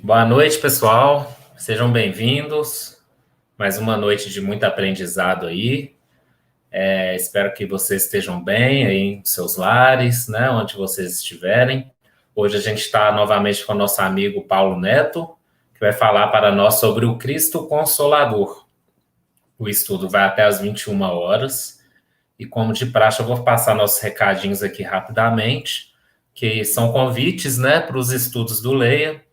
Boa noite, pessoal. Sejam bem-vindos. Mais uma noite de muito aprendizado aí. Espero que vocês estejam bem aí em seus lares, né, onde vocês estiverem. Hoje a gente está novamente com o nosso amigo Paulo Neto, que vai falar para nós sobre o Cristo Consolador. O estudo vai até às 21 horas. E como de praxe, eu vou passar nossos recadinhos aqui rapidamente, que são convites, né, para os estudos do Leia.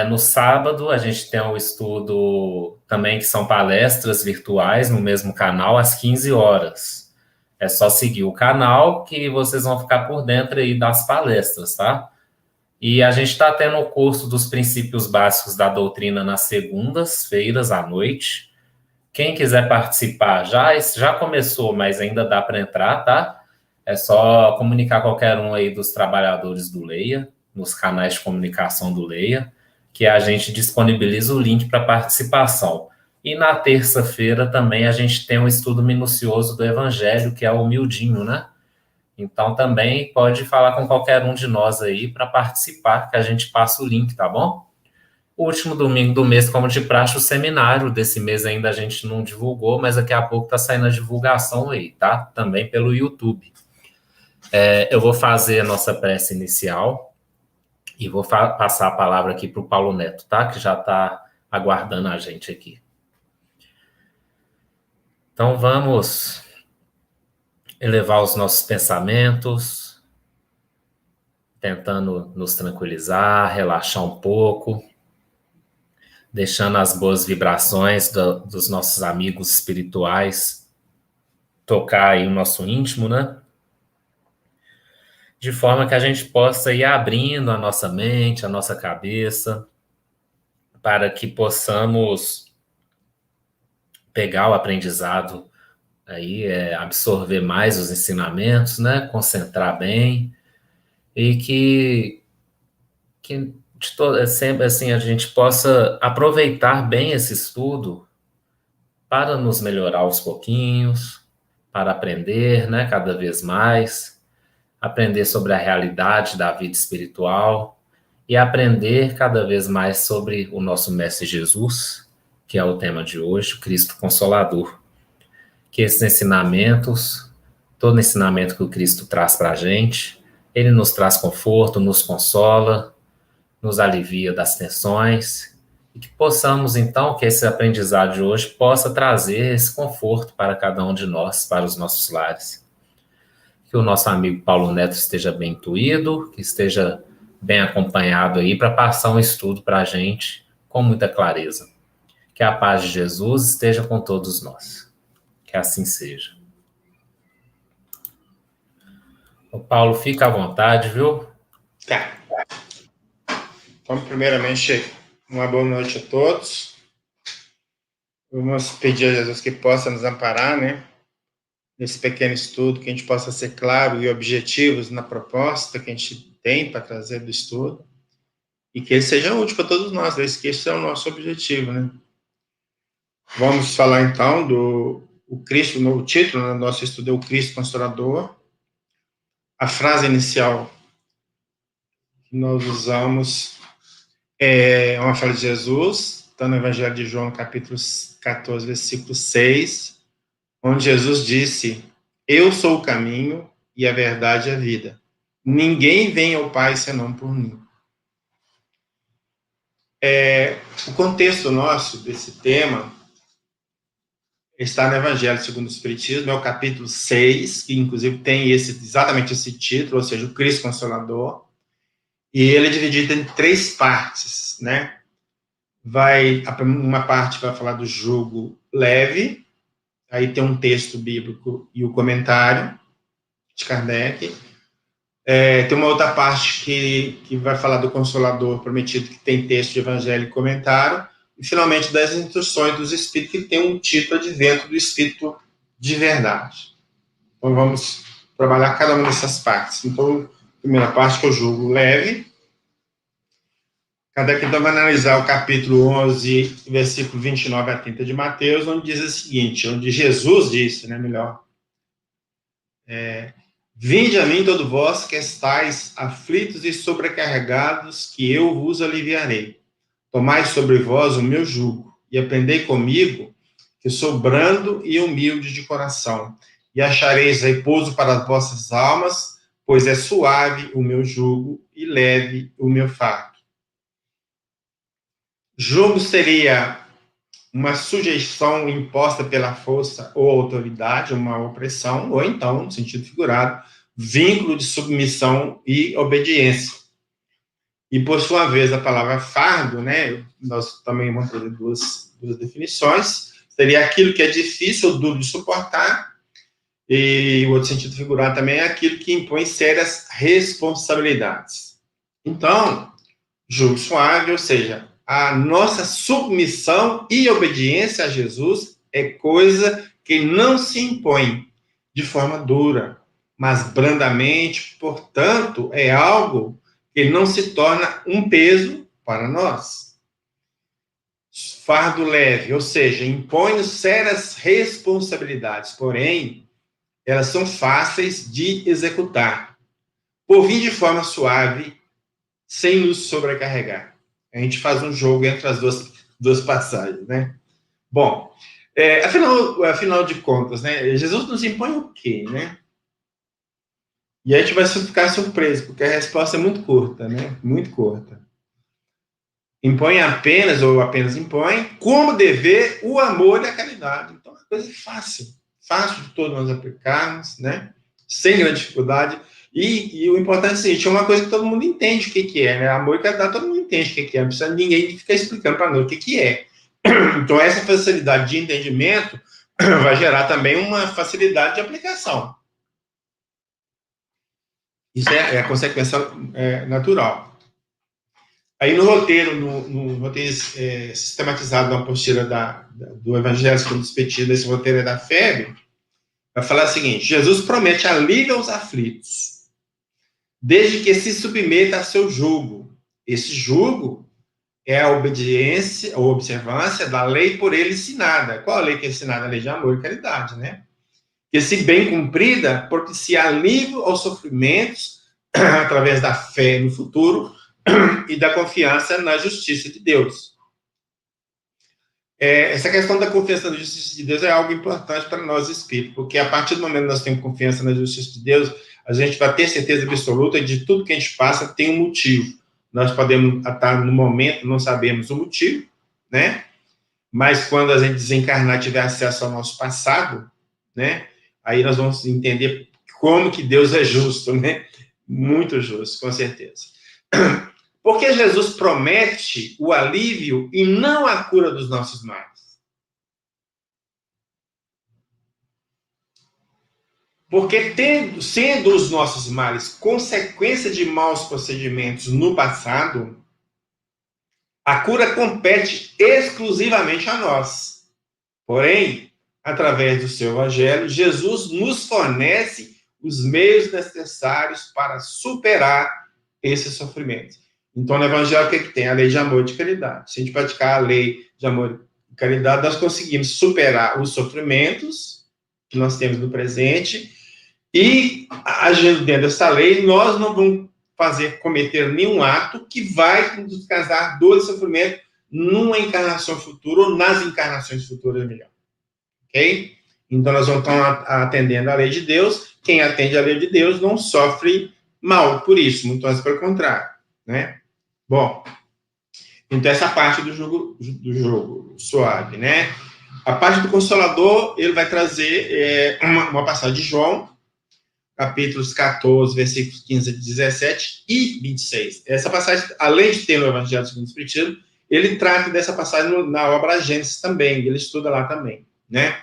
No sábado, a gente tem um estudo também que são palestras virtuais no mesmo canal, às 15 horas. É só seguir o canal que vocês vão ficar por dentro aí das palestras, tá? E a gente está tendo o curso dos princípios básicos da doutrina nas segundas-feiras à noite. Quem quiser participar, já começou, mas ainda dá para entrar, tá? É só comunicar qualquer um aí dos trabalhadores do Leia, nos canais de comunicação do Leia, que a gente disponibiliza o link para participação. E na terça-feira também a gente tem um estudo minucioso do Evangelho, que é o Humildinho, né? Então também pode falar com qualquer um de nós aí para participar, que a gente passa o link, tá bom? O último domingo do mês, como de praxe, o seminário desse mês ainda a gente não divulgou, mas daqui a pouco está saindo a divulgação aí, tá? Também pelo YouTube. Eu vou fazer a nossa prece inicial e vou passar a palavra aqui para o Paulo Neto, tá? Que já está aguardando a gente aqui. Então vamos elevar os nossos pensamentos, tentando nos tranquilizar, relaxar um pouco, deixando as boas vibrações dos nossos amigos espirituais tocar aí o nosso íntimo, né? De forma que a gente possa ir abrindo a nossa mente, a nossa cabeça, para que possamos pegar o aprendizado aí, absorver mais os ensinamentos, né? Concentrar bem e que sempre assim a gente possa aproveitar bem esse estudo para nos melhorar aos pouquinhos, para aprender, né? Cada vez mais, aprender sobre a realidade da vida espiritual e aprender cada vez mais sobre o nosso Mestre Jesus, que é o tema de hoje, o Cristo Consolador. Que esses ensinamentos, todo ensinamento que o Cristo traz para a gente, ele nos traz conforto, nos consola, nos alivia das tensões, e que possamos, então, que esse aprendizado de hoje possa trazer esse conforto para cada um de nós, para os nossos lares. Que o nosso amigo Paulo Neto esteja bem intuído, que esteja bem acompanhado aí para passar um estudo para a gente com muita clareza. Que a paz de Jesus esteja com todos nós. Que assim seja. O Paulo, fica à vontade, viu? Tá. Então, primeiramente, uma boa noite a todos. Vamos pedir a Jesus que possa nos amparar, né? Nesse pequeno estudo, que a gente possa ser claro e objetivos na proposta que a gente tem para trazer do estudo e que ele seja útil para todos nós, né? Esse é o nosso objetivo, né? Vamos falar, então, do Cristo, o título do nosso estudo é o Cristo Consolador. A frase inicial que nós usamos é uma frase de Jesus, está no Evangelho de João, capítulo 14, versículo 6, onde Jesus disse: eu sou o caminho e a verdade e a vida. Ninguém vem ao Pai senão por mim. O contexto nosso desse tema está no Evangelho segundo o Espiritismo, é o capítulo 6, que inclusive tem exatamente esse título, ou seja, o Cristo Consolador, e ele é dividido em 3 partes, né? Uma parte vai falar do jugo leve, aí tem um texto bíblico e o comentário de Kardec. Tem uma outra parte que vai falar do Consolador Prometido, que tem texto de Evangelho e comentário. E, finalmente, das instruções dos Espíritos, que tem um título Advento do Espírito de Verdade. Então, vamos trabalhar cada uma dessas partes. Então, a primeira parte, que eu julgo leve. Kardec então vai analisar o capítulo 11, versículo 29 a 30 de Mateus, onde diz o seguinte, onde Jesus disse, né, melhor, vinde a mim todos vós que estáis aflitos e sobrecarregados, que eu vos aliviarei. Tomai sobre vós o meu jugo, e aprendei comigo, que sou brando e humilde de coração, e achareis repouso para as vossas almas, pois é suave o meu jugo e leve o meu fardo. Jugo seria uma sujeição imposta pela força ou autoridade, uma opressão, ou então, no sentido figurado, vínculo de submissão e obediência. E, por sua vez, a palavra fardo, né, nós também vamos ter duas definições, seria aquilo que é difícil ou duro de suportar, e o outro sentido figurado também é aquilo que impõe sérias responsabilidades. Então, jugo suave, ou seja, a nossa submissão e obediência a Jesus é coisa que não se impõe de forma dura, mas brandamente, portanto, é algo que não se torna um peso para nós. Fardo leve, ou seja, impõe-nos sérias responsabilidades, porém, elas são fáceis de executar, por vir de forma suave, sem nos sobrecarregar. A gente faz um jogo entre as duas passagens, né? Bom, afinal de contas, né? Jesus nos impõe o quê, né? E a gente vai ficar surpreso, porque a resposta é muito curta, né? Muito curta. Impõe apenas, ou apenas impõe, como dever, o amor e a caridade. Então, é uma coisa fácil de todos nós aplicarmos, né? Sem grande dificuldade. E o importante é o seguinte, é uma coisa que todo mundo entende o que é, né? Amor e caridade, todo mundo entende o que é, não precisa ninguém ficar explicando para nós o que é. Então, essa facilidade de entendimento vai gerar também uma facilidade de aplicação. Isso é a consequência natural. Aí no roteiro, no roteiro sistematizado da apostila do Evangelho segundo o Espiritismo, esse roteiro é da FEB, vai falar o seguinte: Jesus promete alívio aos aflitos, desde que se submeta a seu jugo. Esse jugo é a obediência ou observância da lei por ele ensinada. Qual a lei que é ensinada? A lei de amor e caridade, né? Que, se bem cumprida, propicia alívio aos sofrimentos através da fé no futuro e da confiança na justiça de Deus. Essa questão da confiança na justiça de Deus é algo importante para nós espíritos, porque a partir do momento que nós temos confiança na justiça de Deus, a gente vai ter certeza absoluta de tudo que a gente passa tem um motivo. Nós podemos estar no momento, não sabemos o motivo, né? Mas quando a gente desencarnar, tiver acesso ao nosso passado, né? Aí nós vamos entender como que Deus é justo, né? Muito justo, com certeza. Porque Jesus promete o alívio e não a cura dos nossos males. Porque sendo os nossos males consequência de maus procedimentos no passado, a cura compete exclusivamente a nós. Porém, através do seu Evangelho, Jesus nos fornece os meios necessários para superar esses sofrimentos. Então, no Evangelho, o que tem? A lei de amor e de caridade. Se a gente praticar a lei de amor e caridade, nós conseguimos superar os sofrimentos que nós temos no presente e, agindo dentro dessa lei, nós não vamos cometer nenhum ato que vai nos causar dor e sofrimento numa encarnação futura ou nas encarnações futuras, melhor. Ok? Então, nós vamos estar atendendo a lei de Deus. Quem atende a lei de Deus não sofre mal por isso, muito antes pelo contrário, né? Bom, então essa parte do jogo suave, né? A parte do Consolador, ele vai trazer uma passagem de João, capítulos 14, versículos 15 a 17 e 26. Essa passagem, além de ter no Evangelho segundo o Espiritismo, ele trata dessa passagem na obra Gênesis também, ele estuda lá também, né?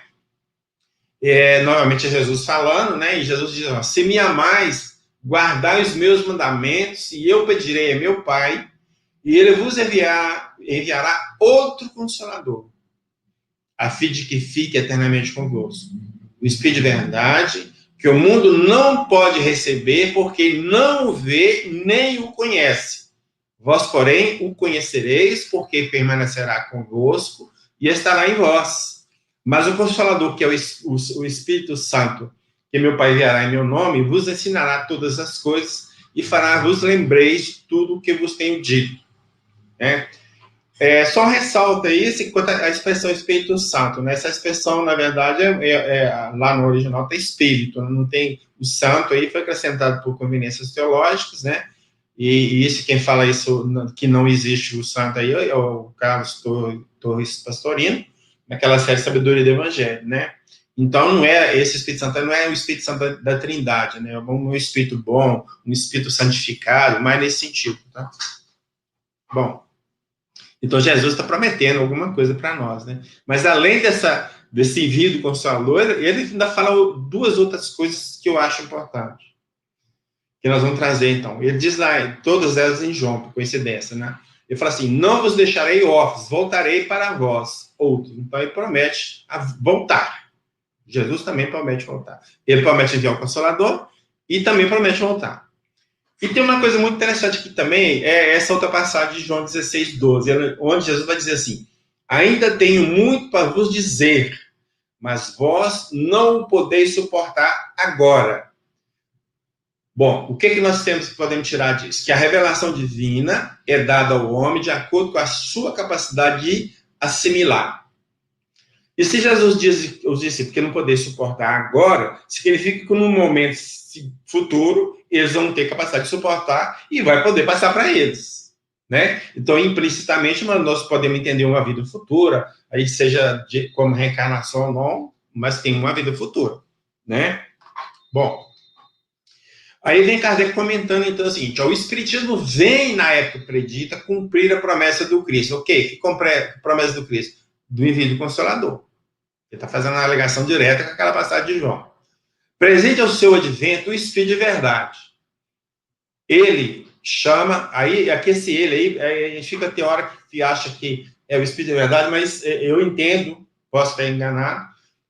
Novamente é Jesus falando, né? E Jesus diz, ó, se me amais, guardai os meus mandamentos, e eu pedirei a meu Pai, e ele vos enviará outro Consolador, a fim de que fique eternamente convosco. O Espírito de verdade, que o mundo não pode receber, porque não o vê nem o conhece. Vós, porém, o conhecereis, porque permanecerá convosco e estará em vós. Mas o Consolador, que é o Espírito Santo, que meu Pai enviará em meu nome, vos ensinará todas as coisas e fará vos lembreis de tudo o que vos tenho dito. Só ressalta isso quanto à expressão Espírito Santo, né? Essa expressão, na verdade, lá no original está Espírito, não tem o Santo aí, foi acrescentado por conveniências teológicas, né? E isso, quem fala isso, que não existe o Santo aí, é o Carlos Torres Pastorino, naquela série Sabedoria do Evangelho, né? Então, não é esse Espírito Santo, não é o Espírito Santo da Trindade, né? É um Espírito bom, um Espírito santificado, mais nesse sentido, tá? Bom, então Jesus está prometendo alguma coisa para nós, né? Mas além desse envio do Consolador, ele ainda fala duas outras coisas que eu acho importantes, que nós vamos trazer, então. Ele diz lá, todas elas em João, por coincidência, né? Ele fala assim, não vos deixarei órfãos, voltarei para vós, outros. Então, ele promete voltar. Jesus também promete voltar. Ele promete enviar o Consolador e também promete voltar. E tem uma coisa muito interessante aqui também, é essa outra passagem de João 16, 12, onde Jesus vai dizer assim, ainda tenho muito para vos dizer, mas vós não o podeis suportar agora. Bom, o que nós podemos tirar disso? Que a revelação divina é dada ao homem de acordo com a sua capacidade de assimilar. E se Jesus diz aos discípulos que não poder suportar agora, significa que no momento futuro eles vão ter capacidade de suportar e vai poder passar para eles, né? Então, implicitamente, nós podemos entender uma vida futura, aí seja como reencarnação ou não, mas tem uma vida futura, né? Bom, aí vem Kardec comentando, então, o seguinte, o Espiritismo vem, na época predita, cumprir a promessa do Cristo. Ok, que promessa do Cristo? Do envio do Consolador. Ele está fazendo uma alegação direta com aquela passagem de João. Presente ao seu advento o Espírito de verdade. Ele chama, aí, aqui esse ele, aí a gente fica teórico que acha que é o Espírito de verdade, mas eu entendo, posso estar enganado,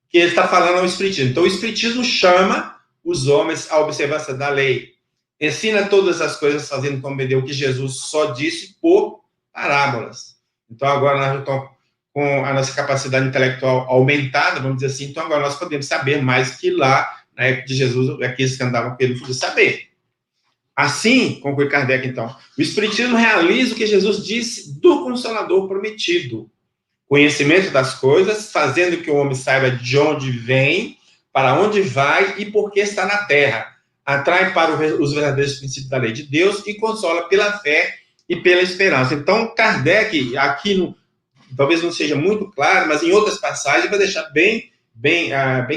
que ele está falando ao Espiritismo. Então, o Espiritismo chama os homens à observância da lei. Ensina todas as coisas fazendo compreender o que Jesus só disse por parábolas. Então, agora nós estamos com a nossa capacidade intelectual aumentada, vamos dizer assim, então agora nós podemos saber mais que lá, na época de Jesus, aqueles que andavam pelo poder saber. Assim, conclui Kardec, então, o Espiritismo realiza o que Jesus disse do Consolador prometido. Conhecimento das coisas, fazendo que o homem saiba de onde vem, para onde vai e por que está na Terra. Atrai para os verdadeiros princípios da lei de Deus e consola pela fé e pela esperança. Então, Kardec, aqui talvez não seja muito claro, mas em outras passagens vai deixar bem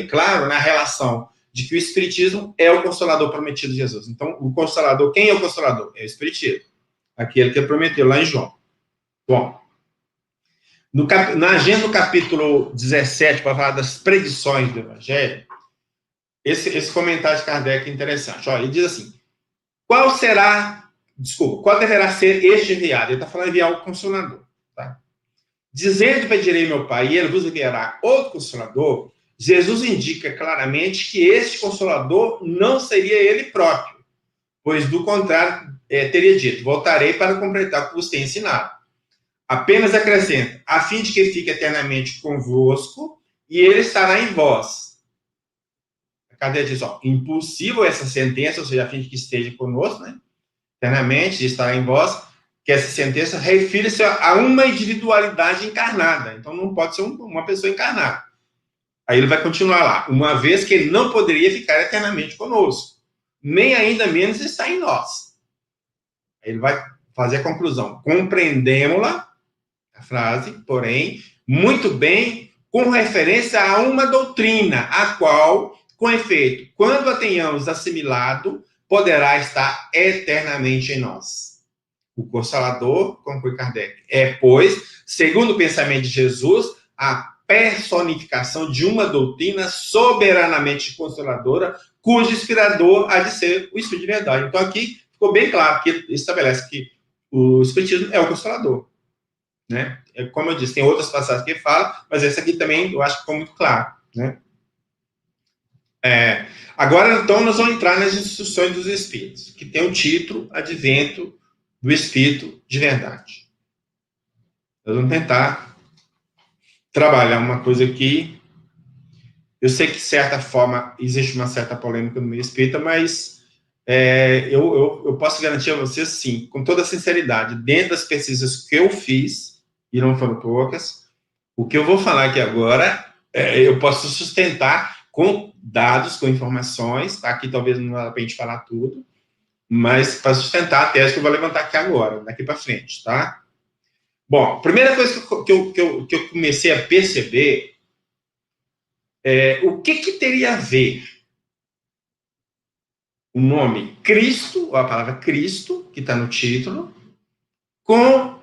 claro na relação de que o Espiritismo é o Consolador prometido de Jesus. Então, o Consolador, quem é o Consolador? É o Espiritismo, aquele que ele prometeu lá em João. Bom, na agenda do capítulo 17, para falar das predições do Evangelho, esse comentário de Kardec é interessante. Olha, ele diz assim, qual deverá ser este enviado? Ele está falando enviar o Consolador, tá? Dizendo, pedirei meu Pai, e ele vos enviará outro Consolador, Jesus indica claramente que este Consolador não seria ele próprio, pois, do contrário, teria dito, voltarei para completar o que vos tenho ensinado. Apenas acrescenta, a fim de que fique eternamente convosco, e ele estará em vós. A Kardec diz, impossível essa sentença, ou seja, a fim de que esteja conosco, né? Eternamente, estará em vós, que essa sentença refere-se a uma individualidade encarnada. Então, não pode ser uma pessoa encarnada. Aí ele vai continuar lá. Uma vez que ele não poderia ficar eternamente conosco. Nem ainda menos está em nós. Aí ele vai fazer a conclusão. Compreendemos-la, a frase, porém, muito bem, com referência a uma doutrina, a qual, com efeito, quando a tenhamos assimilado, poderá estar eternamente em nós. O Consolador, conclui Kardec, pois, segundo o pensamento de Jesus, a personificação de uma doutrina soberanamente consoladora, cujo inspirador há de ser o Espírito de verdade. Então, aqui ficou bem claro que estabelece que o Espiritismo é o Consolador, né? Como eu disse, tem outras passagens que falam, mas essa aqui também eu acho que ficou muito claro, né? Agora, então, nós vamos entrar nas instruções dos Espíritos, que tem o título Advento do Espírito de Verdade. Nós vamos tentar trabalhar uma coisa aqui. Eu sei que, de certa forma, existe uma certa polêmica no meio espírita, mas eu posso garantir a vocês, sim, com toda sinceridade, dentro das pesquisas que eu fiz, e não foram poucas. O que eu vou falar aqui agora, eu posso sustentar com dados, com informações, tá? Aqui talvez não dá para a gente falar tudo, mas para sustentar a tese que eu vou levantar aqui agora, daqui para frente, tá? Bom, primeira coisa que eu comecei a perceber é o que teria a ver o nome Cristo, ou a palavra Cristo, que está no título, com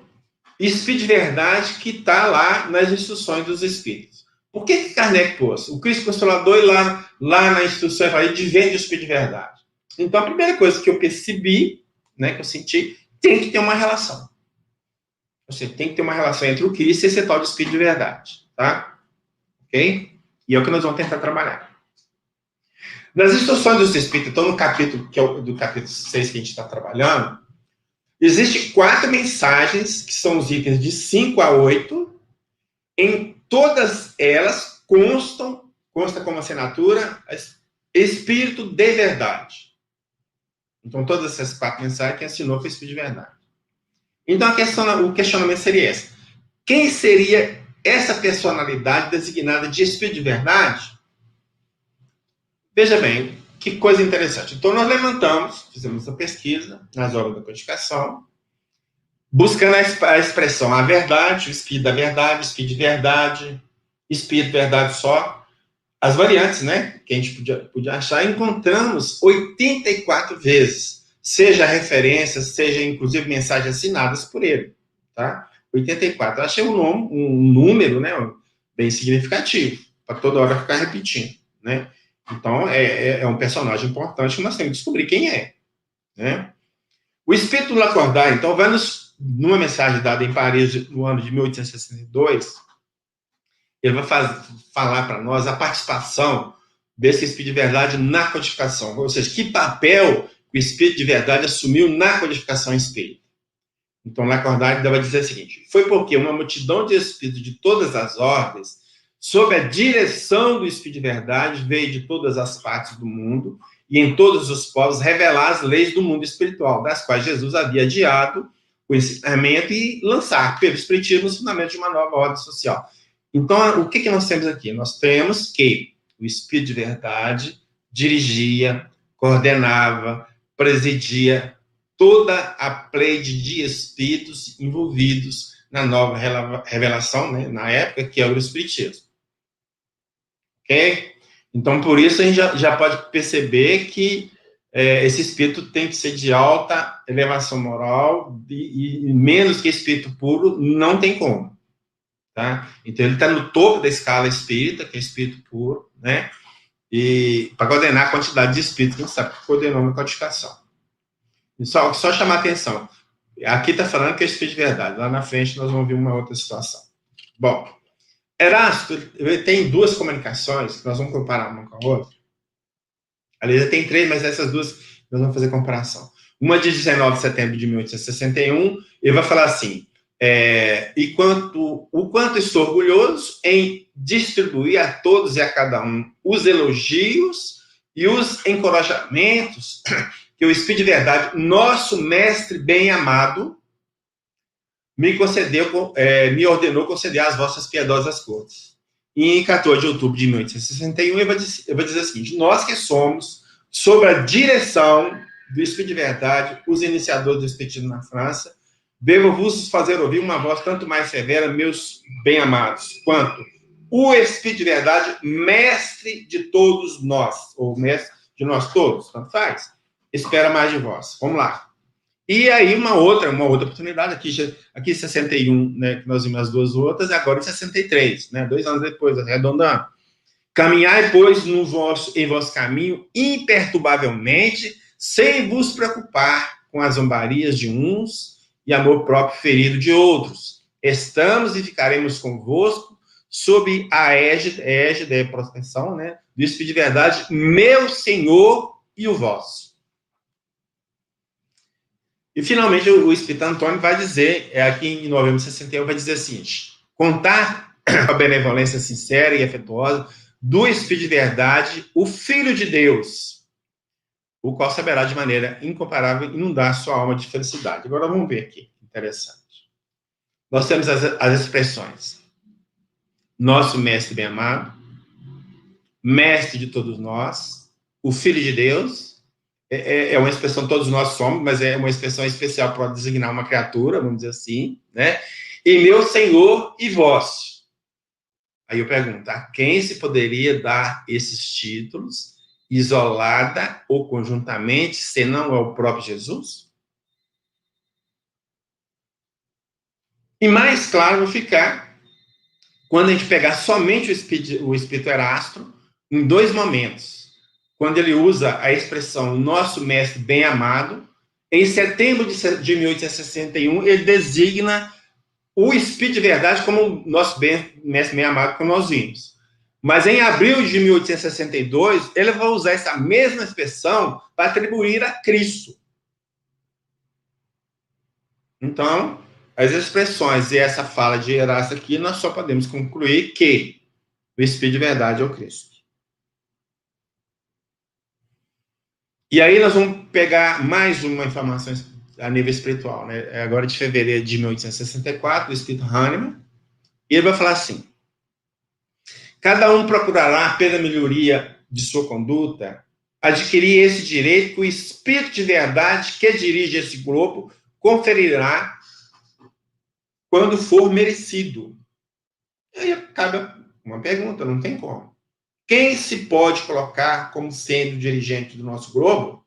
Espírito de Verdade, que está lá nas instruções dos Espíritos. Por que Kardec pôs? O Cristo Consolador, e lá na instrução, fala de vende o Espírito de Verdade. Então, a primeira coisa que eu percebi, né, que eu senti, tem que ter uma relação. Você tem que ter uma relação entre o Cristo e esse tal de Espírito de Verdade, tá? Ok? E é o que nós vamos tentar trabalhar. Nas instruções dos Espíritos, então no capítulo, que é do capítulo 6 que a gente está trabalhando, existem 4 mensagens, que são os itens de 5 a 8. Em todas elas consta como assinatura Espírito de Verdade. Então, todas essas 4 mensagens, quem assinou foi Espírito de Verdade. Então, o questionamento seria esse. Quem seria essa personalidade designada de Espírito de Verdade? Veja bem, que coisa interessante. Então, nós fizemos a pesquisa nas obras da codificação, buscando a expressão a verdade, o Espírito da Verdade, Espírito de Verdade, Espírito de Verdade só, as variantes, né, que a gente podia achar, encontramos 84 vezes, seja referências, seja inclusive mensagens assinadas por ele, tá? 84. Eu achei um número, né, bem significativo, para toda hora ficar repetindo, né? Então, é um personagem importante que nós temos que descobrir quem é, né? O Espírito do Lacordaire, então, numa mensagem dada em Paris no ano de 1862, ele vai falar para nós a participação desse Espírito de Verdade na codificação, ou seja, que papel o Espírito de Verdade assumiu na codificação espírita. Então, Lacordaire vai dizer o seguinte: foi porque uma multidão de espíritos de todas as ordens, sob a direção do Espírito de Verdade, veio de todas as partes do mundo e em todos os povos revelar as leis do mundo espiritual, das quais Jesus havia adiado o ensinamento e lançar pelo Espiritismo os fundamentos de uma nova ordem social. Então, o que nós temos aqui? Nós temos que o Espírito de Verdade dirigia, coordenava, presidia toda a pleide de espíritos envolvidos na nova revelação, né, na época, que é o Espiritismo. Ok? Então, por isso, a gente já pode perceber que esse espírito tem que ser de alta elevação moral e menos que espírito puro não tem como. Tá? Então, ele está no topo da escala espírita, que é espírito puro, né? E para coordenar a quantidade de espíritos que a gente sabe que coordenou na codificação. E só chamar atenção. Aqui está falando que é espírito de verdade. Lá na frente nós vamos ver uma outra situação. Bom, Erasto, ele tem 2 comunicações, que nós vamos comparar uma com a outra. Aliás, tem 3, mas essas 2 nós vamos fazer comparação. Uma de 19 de setembro de 1861, ele vai falar assim: o quanto estou orgulhoso em distribuir a todos e a cada um os elogios e os encorajamentos que o Espírito de Verdade, nosso mestre bem amado, me ordenou conceder às vossas piedosas cortes. E em 14 de outubro de 1861, eu vou dizer o seguinte: nós que somos, sob a direção do Espírito de Verdade, os iniciadores do Espiritismo na França, devo-vos fazer ouvir uma voz tanto mais severa, meus bem-amados, quanto o Espírito de Verdade, mestre de todos nós, ou mestre de nós todos, tanto faz, espera mais de vós. Vamos lá. E aí, uma outra oportunidade, aqui em 61, né, que nós vimos as 2 outras, e agora em 63, né, 2 anos depois, arredondando. Caminhai, pois, em vosso caminho imperturbavelmente, sem vos preocupar com as zombarias de uns e amor próprio ferido de outros. Estamos e ficaremos convosco sob a égide da proteção, né, do Espírito de Verdade, meu Senhor e o vosso. E, finalmente, o Espírito Antônio vai dizer, aqui em novembro de 61, vai dizer o seguinte: contar com a benevolência sincera e afetuosa do Espírito de Verdade, o Filho de Deus, o qual saberá de maneira incomparável inundar sua alma de felicidade. Agora vamos ver aqui, interessante. nós temos as expressões nosso mestre bem-amado, mestre de todos nós, o Filho de Deus, é uma expressão todos nós somos, mas é uma expressão especial para designar uma criatura, vamos dizer assim, né? E meu Senhor e vosso. Aí eu pergunto, a quem se poderia dar esses títulos, isolada ou conjuntamente, senão ao próprio Jesus? E mais claro vai ficar quando a gente pegar somente o Espírito Erastro, em dois momentos. Quando ele usa a expressão nosso mestre bem-amado, em setembro de 1861, ele designa o Espírito de Verdade como nosso mestre bem-amado, como nós vimos. Mas em abril de 1862, ele vai usar essa mesma expressão para atribuir a Cristo. Então, as expressões e essa fala de Erasto aqui, nós só podemos concluir que o Espírito de Verdade é o Cristo. E aí nós vamos pegar mais uma informação a nível espiritual, né? Agora de fevereiro de 1864, do Espírito Hahnemann, e ele vai falar assim: cada um procurará, pela melhoria de sua conduta, adquirir esse direito que o Espírito de Verdade que dirige esse globo conferirá quando for merecido. E aí acaba uma pergunta, não tem como. Quem se pode colocar como sendo o dirigente do nosso globo?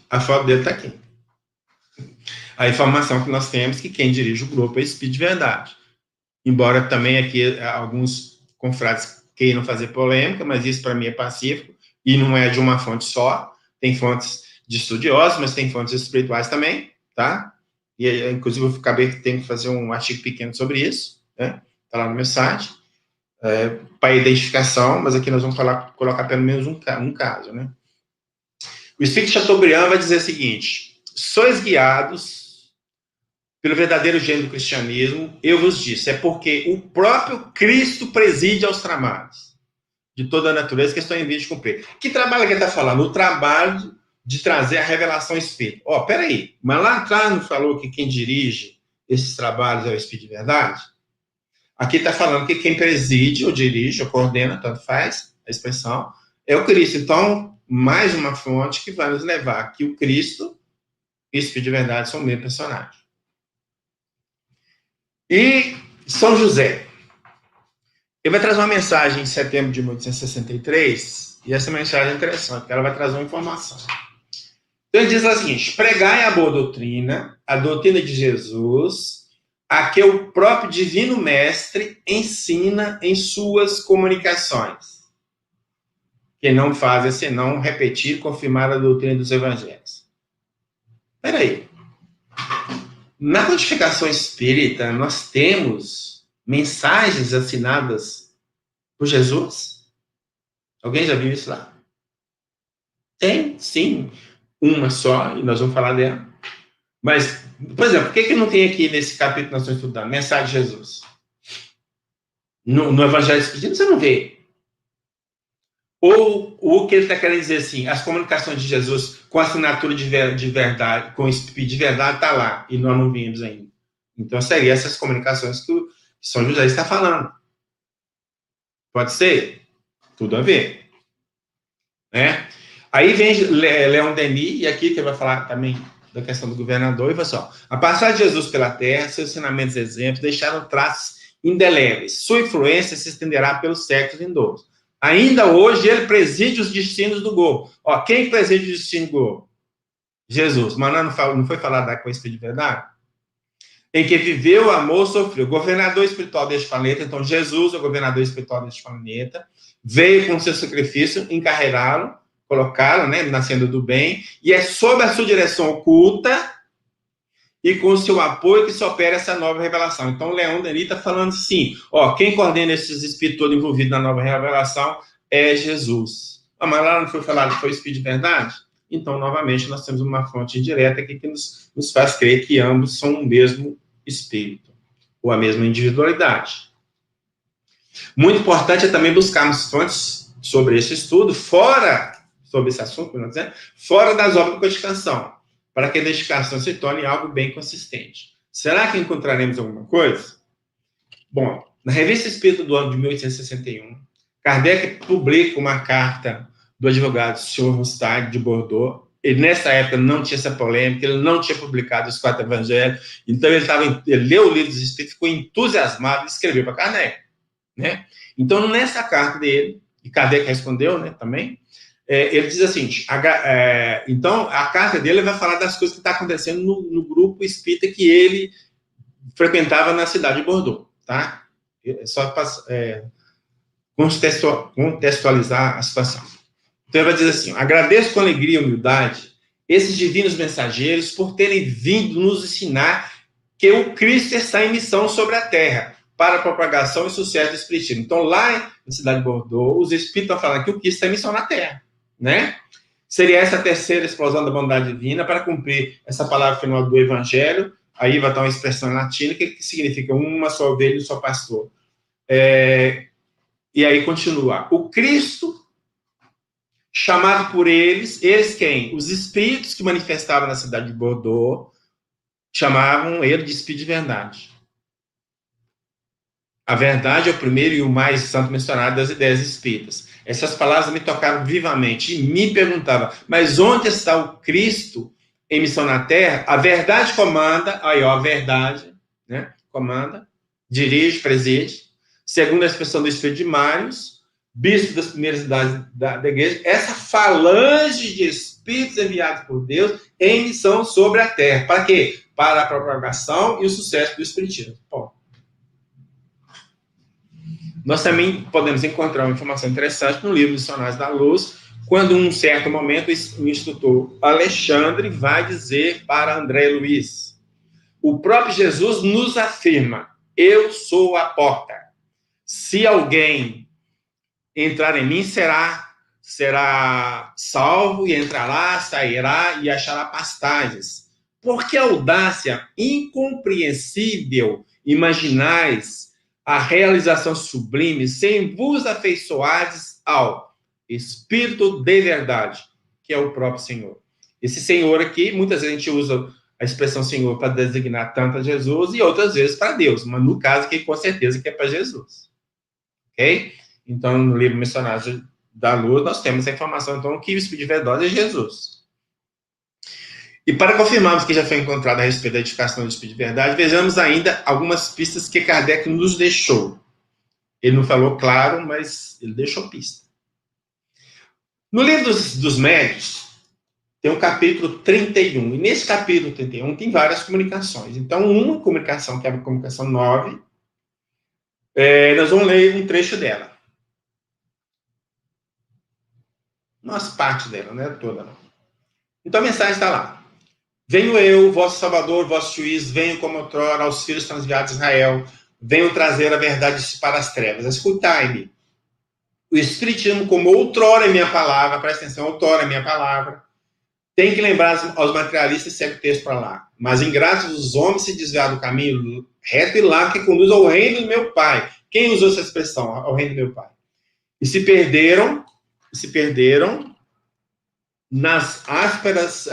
A foto dele está aqui. A informação que nós temos é que quem dirige o globo é o Espírito de Verdade. Embora também aqui alguns confrades queiram fazer polêmica, mas isso para mim é pacífico e não é de uma fonte só. Tem fontes de estudiosos, mas tem fontes espirituais também, tá? E inclusive eu acabei tendo que fazer um artigo pequeno sobre isso, né? Tá lá no meu site. Para identificação, mas aqui nós vamos colocar pelo menos um caso, né? O Espírito de Chateaubriand vai dizer o seguinte: sois guiados pelo verdadeiro gênero do cristianismo, eu vos disse, é porque o próprio Cristo preside aos trabalhos de toda a natureza que estão em via de cumprir. Que trabalho que ele está falando? O trabalho de trazer a revelação espírita. Peraí, mas lá atrás não falou que quem dirige esses trabalhos é o Espírito de Verdade? Aqui está falando que quem preside, ou dirige, ou coordena, tanto faz a expressão, é o Cristo. Então, mais uma fonte que vai nos levar que o Cristo e o Espírito de Verdade são o mesmo personagem. E São José. Ele vai trazer uma mensagem em setembro de 1863, e essa mensagem é interessante, porque ela vai trazer uma informação. Então ele diz o seguinte: pregai a boa doutrina, a doutrina de Jesus, a que o próprio Divino Mestre ensina em suas comunicações, que não fazem senão repetir e confirmar a doutrina dos evangelhos. Espera aí. Na codificação espírita, nós temos mensagens assinadas por Jesus? Alguém já viu isso lá? Tem, sim. Uma só, e nós vamos falar dela. Mas, por exemplo, por que não tem aqui nesse capítulo que nós estamos estudando? Mensagem de Jesus. No Evangelho Espírita você não vê. Ou o que ele está querendo dizer assim, as comunicações de Jesus com assinatura de verdade, com o Espírito de Verdade está lá, e nós não vimos ainda. Então, seriam essas comunicações que o São José está falando. Pode ser? Tudo a ver. Né? Aí vem Leon Denis, e aqui que ele vai falar também da questão do governador, e vai só: a passagem de Jesus pela terra, seus ensinamentos e exemplos deixaram traços indeléveis. Sua influência se estenderá pelos séculos vindouros. Ainda hoje, ele preside os destinos do globo. Quem preside o destino do globo? Jesus. Mas não foi falado da coisa de verdade? Em que viveu, amou, sofreu. Governador espiritual deste planeta. Então, Jesus é o governador espiritual deste planeta. Veio com seu sacrifício encarregá-lo, colocá-lo, né, nascendo do bem. E é sob a sua direção oculta e com o seu apoio que se opera essa nova revelação. Então, Leon Denis está falando assim, quem coordena esses espíritos todos envolvidos na nova revelação é Jesus. Mas lá não foi falado que foi o Espírito de Verdade? Então, novamente, nós temos uma fonte indireta aqui que nos faz crer que ambos são o mesmo Espírito, ou a mesma individualidade. Muito importante é também buscarmos fontes sobre esse estudo, sobre esse assunto, fora das obras de codificação, para que a identificação se torne algo bem consistente. Será que encontraremos alguma coisa? Bom, na Revista Espírita do ano de 1861, Kardec publica uma carta do advogado Sr. Rustag de Bordeaux. Ele, nessa época, não tinha essa polêmica, ele não tinha publicado os 4 evangelhos, então ele leu o livro dos Espíritos, ficou entusiasmado e escreveu para Kardec, né? Então, nessa carta dele, e Kardec respondeu, né, também, ele diz assim, então, a carta dele vai falar das coisas que estão acontecendo no grupo espírita que ele frequentava na cidade de Bordeaux, tá? Só para contextualizar a situação. Então, ele vai dizer assim, agradeço com alegria e humildade esses divinos mensageiros por terem vindo nos ensinar que o Cristo está em missão sobre a Terra, para a propagação e sucesso do Espiritismo. Então, lá na cidade de Bordeaux, os Espíritos estão falando que o Cristo está em missão na Terra, né? Seria essa a terceira explosão da bondade divina para cumprir essa palavra final do Evangelho. Aí vai estar uma expressão latina que significa uma só ovelha e um só pastor. E aí continua. O Cristo, chamado por eles quem? Os Espíritos que manifestavam na cidade de Bordeaux, chamavam ele de Espírito de verdade. A verdade é o primeiro e o mais santo mencionado das ideias espíritas. Essas palavras me tocaram vivamente e me perguntavam, mas onde está o Cristo em missão na Terra? A verdade comanda, aí ó, a verdade, né, comanda, dirige, preside, segundo a expressão do Espírito de Marius, bispo das primeiras idades da igreja, essa falange de espíritos enviados por Deus em missão sobre a Terra. Para quê? Para a propagação e o sucesso do Espiritismo. Bom, nós também podemos encontrar uma informação interessante no livro Missionários da Luz, quando, em um certo momento, o instrutor Alexandre vai dizer para André Luiz, o próprio Jesus nos afirma, eu sou a porta. Se alguém entrar em mim, será salvo, e entrará, sairá e achará pastagens. Por que audácia incompreensível imaginais a realização sublime, sem vos afeiçoardes ao Espírito de verdade, que é o próprio Senhor. Esse Senhor aqui, muitas vezes a gente usa a expressão Senhor para designar tanto a Jesus e outras vezes para Deus, mas no caso aqui, com certeza, que é para Jesus. Ok? Então, no livro Missionários da Luz, nós temos a informação, então, que o Espírito de verdade é Jesus. E para confirmarmos que já foi encontrado a respeito da edificação do Espírito de verdade, vejamos ainda algumas pistas que Kardec nos deixou. Ele não falou claro, mas ele deixou pista. No livro dos Médiuns, tem o capítulo 31. E nesse capítulo 31 tem várias comunicações. Então, uma comunicação, que é a comunicação 9, nós vamos ler um trecho dela. Umas partes dela, não é toda, não. Então, a mensagem está lá. Venho eu, vosso Salvador, vosso juiz, venho como outrora aos filhos transviados de Israel, venho trazer a verdade para as trevas. Escutai-me. O Espiritismo, como outrora é minha palavra, presta atenção, outrora é minha palavra, tem que lembrar aos materialistas, segue o texto para lá. Mas ingratos os homens se desviaram do caminho reto e lá que conduz ao reino do meu Pai. Quem usou essa expressão? Ao reino do meu Pai. E se perderam nas ásperas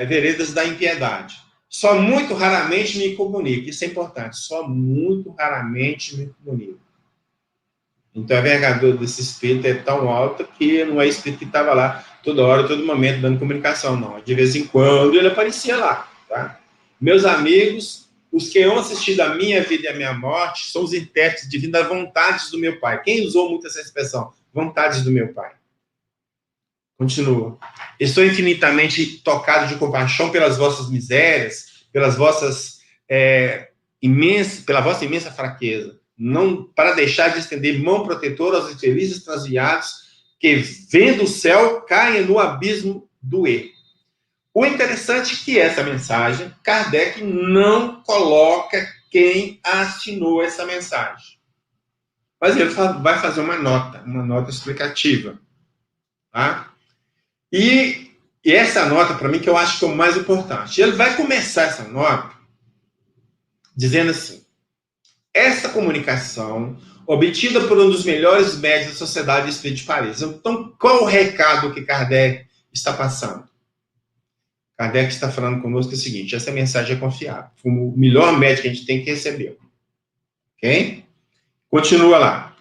veredas da impiedade. Só muito raramente me comunico. Isso é importante. Só muito raramente me comunico. Então, a envergadura desse espírito é tão alta que não é espírito que estava lá toda hora, todo momento, dando comunicação, não. De vez em quando ele aparecia lá. Tá? Meus amigos, os que hão assistido a minha vida e a minha morte, são os intérpretes divinos das vontades do meu Pai. Quem usou muito essa expressão? Vontades do meu Pai. Continua. Estou infinitamente tocado de compaixão pelas vossas misérias, pelas vossas pela vossa imensa fraqueza, não para deixar de estender mão protetora aos infelizes transviados que, vendo o céu, caem no abismo do erro. O interessante é que essa mensagem, Kardec não coloca quem assinou essa mensagem. Mas ele vai fazer uma nota explicativa. Tá? E essa nota, para mim, que eu acho que é o mais importante. Ele vai começar essa nota dizendo assim, essa comunicação obtida por um dos melhores médiuns da Sociedade Espírita de Paris. Então, qual o recado que Kardec está passando? Kardec está falando conosco o seguinte: essa mensagem é confiável. O melhor médico que a gente tem que receber. Ok? Continua lá.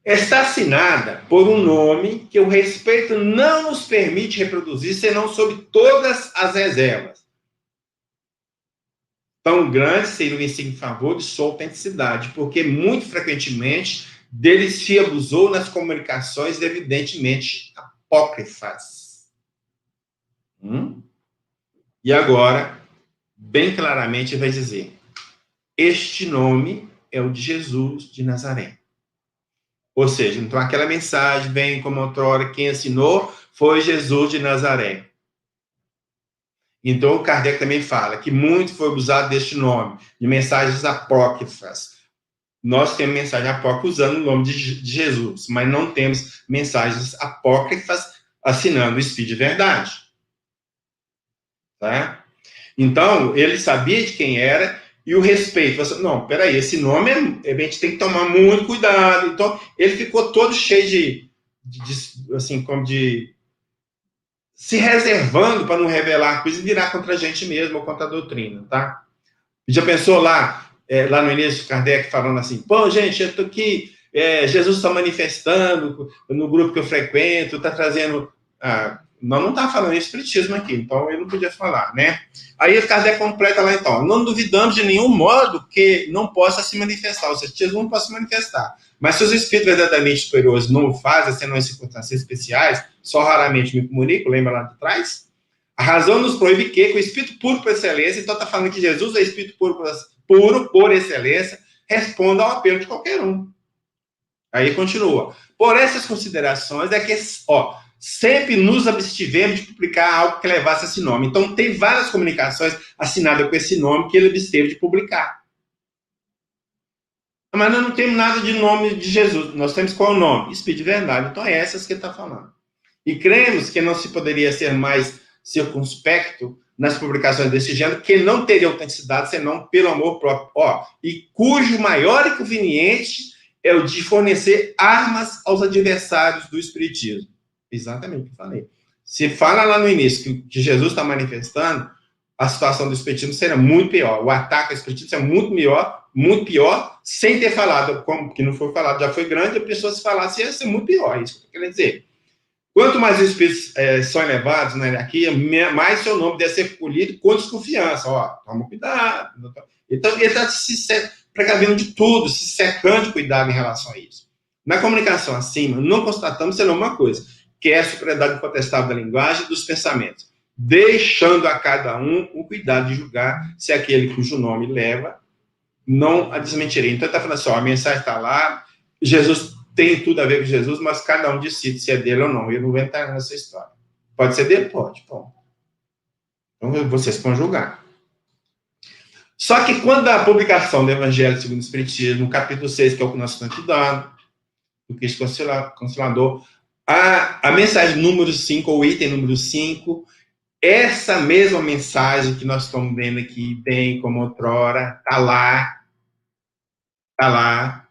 Está assinada por um nome que o respeito não nos permite reproduzir, senão sob todas as reservas. Tão grande seria o ensino em favor de sua autenticidade, porque muito frequentemente dele se abusou nas comunicações evidentemente apócrifas. E agora, bem claramente, vai dizer: este nome é o de Jesus de Nazaré. Ou seja, então aquela mensagem vem como outrora, quem assinou foi Jesus de Nazaré. Então, Kardec também fala que muito foi abusado deste nome, de mensagens apócrifas. Nós temos mensagem apócrifa usando o nome de Jesus, mas não temos mensagens apócrifas assinando o Espírito de Verdade. Tá? Então, ele sabia de quem era e o respeito. Não, peraí, esse nome a gente tem que tomar muito cuidado. Então, ele ficou todo cheio de assim, como de se reservando para não revelar a coisa e virar contra a gente mesmo ou contra a doutrina, tá? Já pensou lá no início, Kardec falando assim: pô, gente, eu tô aqui, Jesus está manifestando no grupo que eu frequento, está trazendo. Não está falando espiritismo aqui, então ele não podia falar, né? Aí o Kardec completa lá, então: não duvidamos de nenhum modo que não possa se manifestar, ou seja, Jesus não pode se manifestar. Mas se os espíritos verdadeiramente superiores não o fazem, sendo em circunstâncias especiais, só raramente me comunico, lembra lá de trás? A razão nos proíbe que o espírito puro por excelência, então está falando que Jesus é espírito puro por excelência, responda ao apelo de qualquer um. Aí continua: por essas considerações é que, sempre nos abstivemos de publicar algo que levasse esse nome. Então, tem várias comunicações assinadas com esse nome que ele absteve de publicar. Mas nós não temos nada de nome de Jesus. Nós temos qual é o nome? Espírito de Verdade. Então, é essas que ele está falando. E cremos que não se poderia ser mais circunspecto nas publicações desse gênero, que não teria autenticidade senão pelo amor próprio. E cujo maior inconveniente é o de fornecer armas aos adversários do espiritismo. Exatamente o que eu falei. Se fala lá no início que Jesus está manifestando, a situação do espiritismo será muito pior. O ataque ao espiritismo é muito pior, sem ter falado, como que não foi falado, já foi grande, a pessoa se falasse ia ser muito pior. Isso que eu quero dizer. Quanto mais os espíritos são elevados na hierarquia, mais seu nome deve ser colhido com desconfiança. Toma cuidado. Então, ele está se precavendo de tudo, se secando de cuidado em relação a isso. Na comunicação acima, não constatamos senão uma coisa, que é a superioridade incontestável da linguagem e dos pensamentos, deixando a cada um o cuidado de julgar se aquele cujo nome leva não a desmentiria. Então, ele está falando assim: a mensagem está lá, Jesus tem tudo a ver com Jesus, mas cada um decide se é dele ou não. Eu não vou entrar nessa história. Pode ser dele? Pode. Bom. Então, vocês vão julgar. Só que quando a publicação do Evangelho segundo o Espiritismo, no capítulo 6, que é o que nós estamos estudando, do Cristo Consolador, a mensagem número 5, ou item número 5, essa mesma mensagem que nós estamos vendo aqui, bem como outrora, está lá. Está lá.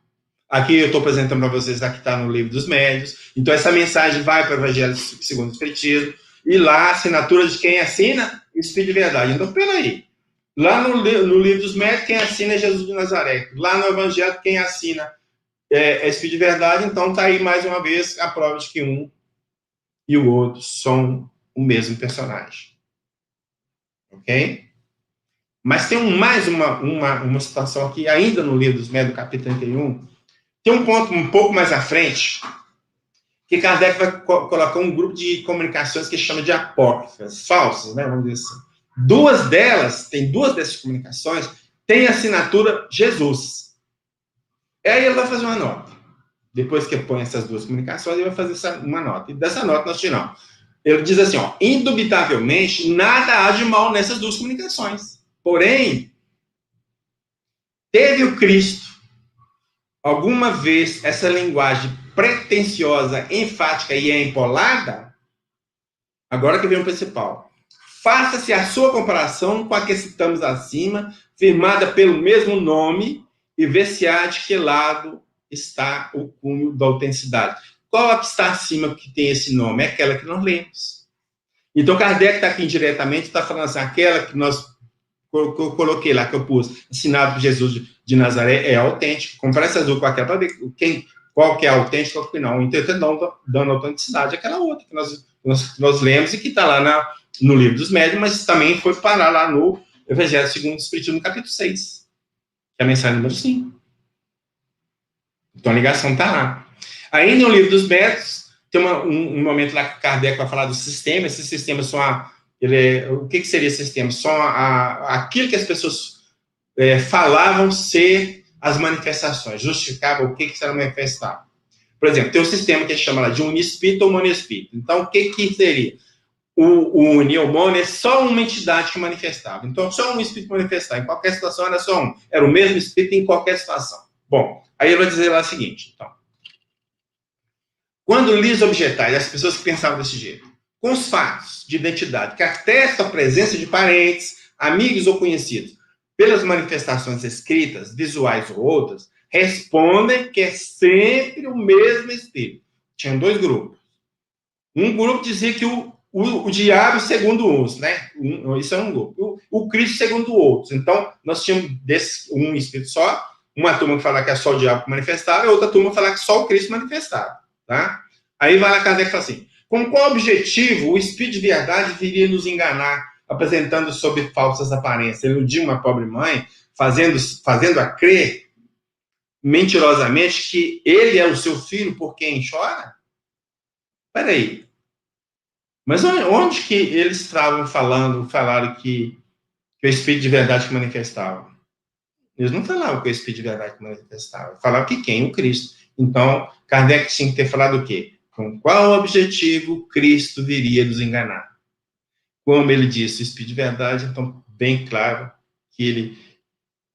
Aqui eu estou apresentando para vocês, aqui está no Livro dos Médiuns. Então, essa mensagem vai para o Evangelho segundo o Espiritismo. E lá, a assinatura de quem assina? Espírito de Verdade. Então, peraí. Lá no Livro dos Médiuns, quem assina é Jesus de Nazaré. Lá no Evangelho, quem assina é Espírito de Verdade. Então, está aí, mais uma vez, a prova de que um e o outro são o mesmo personagem. Ok? Mas tem mais uma situação aqui, ainda no Livro dos Médiuns, capítulo 31. Tem um ponto um pouco mais à frente, que Kardec vai colocar um grupo de comunicações que chama de apócrifas, falsas, né? Vamos dizer assim. Duas dessas comunicações, têm assinatura Jesus. E aí ele vai fazer uma nota. Depois que põe essas duas comunicações, ele vai fazer uma nota. E dessa nota nós tiramos. Ele diz assim: indubitavelmente, nada há de mal nessas duas comunicações. Porém, teve o Cristo alguma vez essa linguagem pretensiosa, enfática e empolada? Agora que vem o principal. Faça-se a sua comparação com a que citamos acima, firmada pelo mesmo nome, e vê se há de que lado está o cunho da autenticidade. Qual a que está acima que tem esse nome? É aquela que nós lemos. Então, Kardec está aqui indiretamente, está falando assim, aquela que eu coloquei lá, que eu pus, assinado por Jesus de Nazaré, é autêntico. Comprar essa azul com aquela para ver qual que é autêntico, qual que não. Entretanto, dando autenticidade àquela outra que nós lemos e que está lá no Livro dos Médiuns, mas também foi parar lá no Evangelho segundo o Espiritismo, no capítulo 6, que é a mensagem número 5. Então, a ligação está lá. Aí, no Livro dos Médiuns, tem um momento lá que Kardec vai falar do sistema. Esses sistemas são o que seria esse sistema? São aquilo que as pessoas falavam ser as manifestações, justificavam o que será manifestado. Por exemplo, tem um sistema que a gente chama lá de uniespírito ou monoespírito. Então, o que seria? O uni ou mono é só uma entidade que manifestava. Então, só um espírito manifestava. Em qualquer situação era só um. Era o mesmo espírito em qualquer situação. Bom, aí ele vai dizer lá o seguinte, então. Quando lhes objetais, as pessoas que pensavam desse jeito, com os fatos de identidade que atestam a presença de parentes, amigos ou conhecidos, pelas manifestações escritas, visuais ou outras, respondem que é sempre o mesmo espírito. Tinham dois grupos. Um grupo dizia que o diabo segundo uns, né? Isso é um grupo. O Cristo segundo outros. Então, nós tínhamos um espírito só, uma turma que falava que é só o diabo que manifestava, e outra turma que falava que só o Cristo manifestava. Tá? Aí vai lá Kardec e fala assim, com qual objetivo o Espírito de verdade viria nos enganar, apresentando sob falsas aparências, iludir uma pobre mãe, fazendo-a crer mentirosamente que ele é o seu filho por quem chora? Peraí. Mas onde que eles estavam falaram que o Espírito de verdade que manifestava? Eles não falavam que o Espírito de verdade que manifestava. Falavam que quem? O Cristo. Então, Kardec tinha que ter falado o quê? Com qual objetivo Cristo viria nos enganar? Como ele disse, o Espírito de verdade, então, bem claro que ele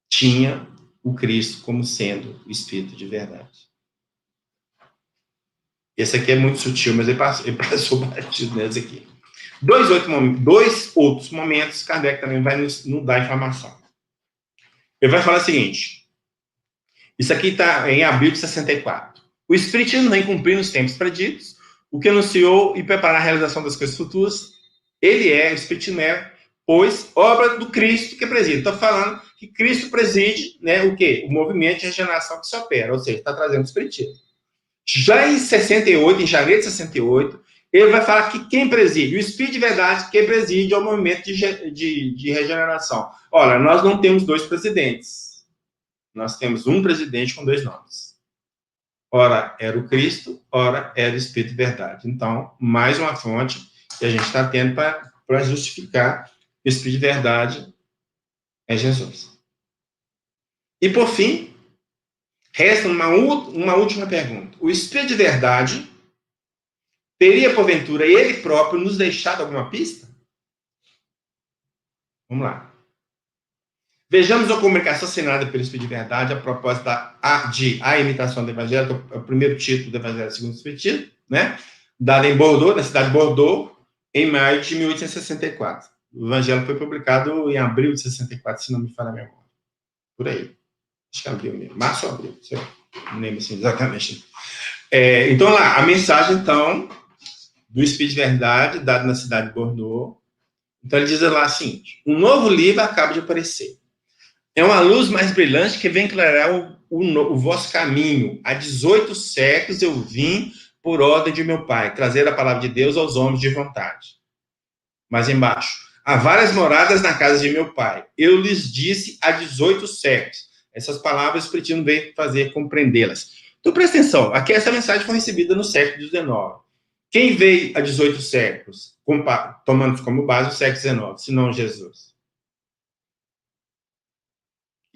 tinha o Cristo como sendo o Espírito de verdade. Esse aqui é muito sutil, mas ele passou batido nesse aqui. Dois outros momentos, Kardec também vai nos dar informação. Ele vai falar o seguinte, isso aqui está em abril de 64. O Espiritismo vem cumprindo os tempos preditos, o que anunciou e preparar a realização das coisas futuras. Ele o Espiritismo pois, obra do Cristo que preside. Estou falando que Cristo preside, né, o quê? O movimento de regeneração que se opera, ou seja, está trazendo o Espiritismo. Já em 68, em janeiro de 68, ele vai falar que quem preside, o Espírito de verdade, quem preside é o movimento de regeneração. Olha, nós não temos dois presidentes. Nós temos um presidente com dois nomes. Ora era o Cristo, ora era o Espírito de verdade. Então, mais uma fonte que a gente está tendo para justificar que o Espírito de verdade é Jesus. E, por fim, resta uma última pergunta. O Espírito de verdade teria, porventura, ele próprio nos deixado alguma pista? Vamos lá. Vejamos a comunicação assinada pelo Espírito de Verdade a propósito de A Imitação do Evangelho, que é o primeiro título do Evangelho segundo o Espiritismo, né? Dado em Bordeaux, na cidade de Bordeaux, em maio de 1864. O Evangelho foi publicado em abril de 64, se não me falha a memória. Por aí. Acho que é abril mesmo. Março ou abril, não lembro assim exatamente. Então, lá, a mensagem, então, do Espírito de Verdade, dado na cidade de Bordeaux. Então, ele diz lá o seguinte, um novo livro acaba de aparecer. É uma luz mais brilhante que vem clarear o vosso caminho. Há 18 séculos eu vim por ordem de meu Pai, trazer a palavra de Deus aos homens de vontade. Mais embaixo. Há várias moradas na casa de meu Pai. Eu lhes disse há 18 séculos. Essas palavras o Espiritismo veio fazer compreendê-las. Então, presta atenção. Aqui essa mensagem foi recebida no século XIX. Quem veio há 18 séculos, tomando como base o século XIX, se não Jesus?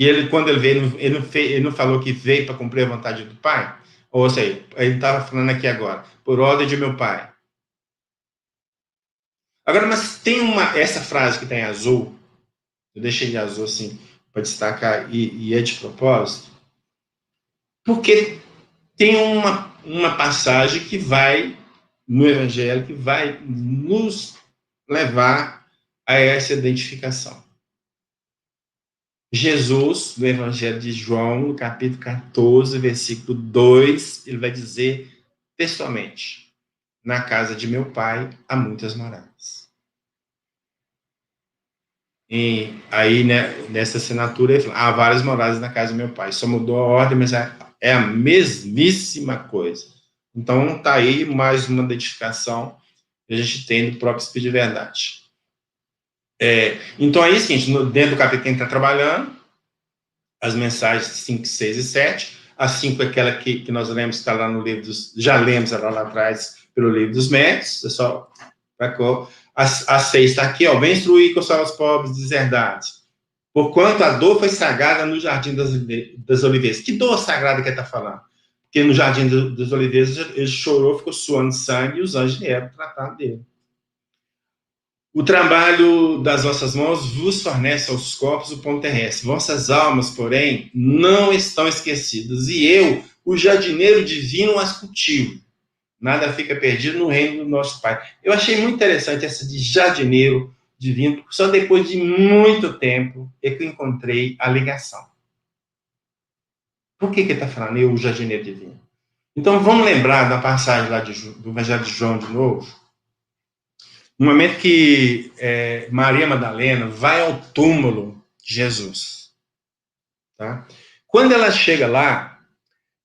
E ele, quando ele veio, ele não falou que veio para cumprir a vontade do Pai? Ou seja, ele estava falando aqui agora, por ordem de meu Pai. Agora, mas tem essa frase que está em azul, eu deixei de azul assim, para destacar, e é de propósito, porque tem uma passagem que vai, no Evangelho, que vai nos levar a essa identificação. Jesus, no Evangelho de João, no capítulo 14, versículo 2, ele vai dizer textualmente, na casa de meu Pai há muitas moradas. E aí, né, nessa assinatura, ele fala, há várias moradas na casa do meu pai. Só mudou a ordem, mas é a mesmíssima coisa. Então, está aí mais uma identificação que a gente tem do próprio Espírito de Verdade. Então, aí é o seguinte, dentro do capítulo que a gente está trabalhando, as mensagens 5, 6 e 7. A 5 é aquela que nós lemos, que está lá no livro já lemos ela lá atrás, pelo livro dos médicos, é só a 6 está aqui, ó, vem instruir com os pobres deserdados. Porquanto a dor foi sagrada no Jardim das Oliveiras. Que dor sagrada que ele está falando? Porque no Jardim das Oliveiras ele chorou, ficou suando sangue e os anjos vieram tratar dele. O trabalho das vossas mãos vos fornece aos corpos o pão terrestre. Vossas almas, porém, não estão esquecidas. E eu, o jardineiro divino, as cultivo. Nada fica perdido no reino do nosso Pai. Eu achei muito interessante essa de jardineiro divino, porque só depois de muito tempo é que eu encontrei a ligação. Por que ele está falando eu, o jardineiro divino? Então, vamos lembrar da passagem lá do Evangelho de João de novo. No momento que Maria Madalena vai ao túmulo de Jesus. Tá? Quando ela chega lá,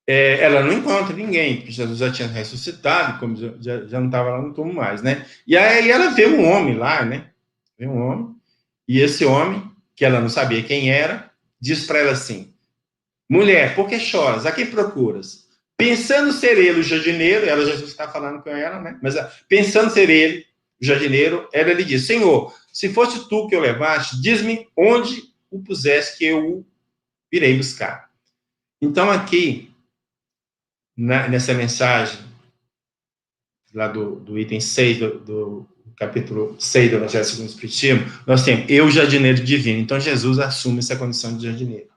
ela não encontra ninguém, porque Jesus já tinha ressuscitado, como já não estava lá no túmulo mais, né? E aí ela vê um homem lá, né? Vê um homem, e esse homem, que ela não sabia quem era, diz para ela assim, mulher, por que choras? A quem procuras? Pensando ser ele o jardineiro, ela já está falando com ela, né? Mas pensando ser ele o jardineiro, ela lhe diz, Senhor, se fosse tu que eu levaste, diz-me onde o puseste que eu o irei buscar. Então aqui, nessa mensagem, lá do item 6 do capítulo 6 do Evangelho segundo o Espiritismo, nós temos eu, jardineiro divino. Então Jesus assume essa condição de jardineiro.